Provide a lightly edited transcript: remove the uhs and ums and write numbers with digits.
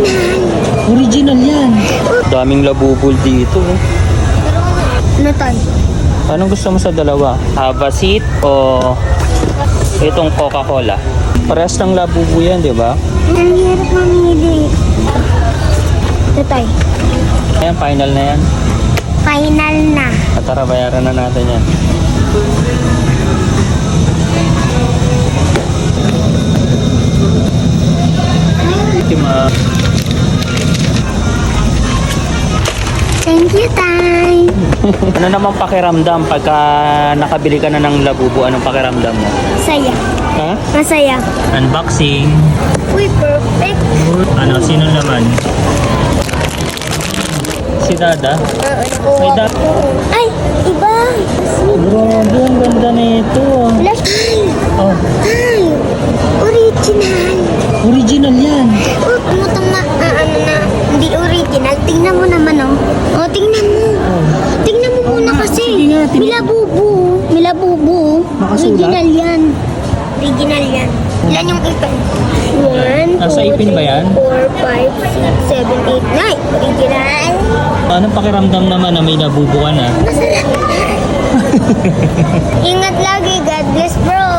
Original. Original yan. Daming labubol dito. Ano tayo? Anong gusto mo sa dalawa? Havasit o itong Coca-Cola? Parehas ng labubo yan, di ba? Ang hirap mamili. Ito tayo. Ayan, final na yan. Final na. At tara, bayaran na natin yan. Thank you, Tay. Ano namang pakiramdam pagka nakabili ka na ng labubo? Anong pakiramdam mo? Saya. Ha? Masaya. Unboxing. Uy, perfect. Ano, sino naman? Si Dada? May Dada. Ay, iba. Grabe, ang ganda nito. Flash. Oh, Ay, original. original yan. Oh, pumutang na. Ano na. Hindi original. Tingnan mo naman, oh. Oh, tingnan mo. Tingnan mo muna kasi. Sige nga, tingnan. Milabubo. Milabubo. Nakasulat? Original yan. Original yan. Ilan yung ipin? 1, Nasa ipin ba yan? 4, 5, 6, 7, 8, 9. Original. Anong pakiramdam naman na may labubo ka na? Ingat lagi. God bless, bro.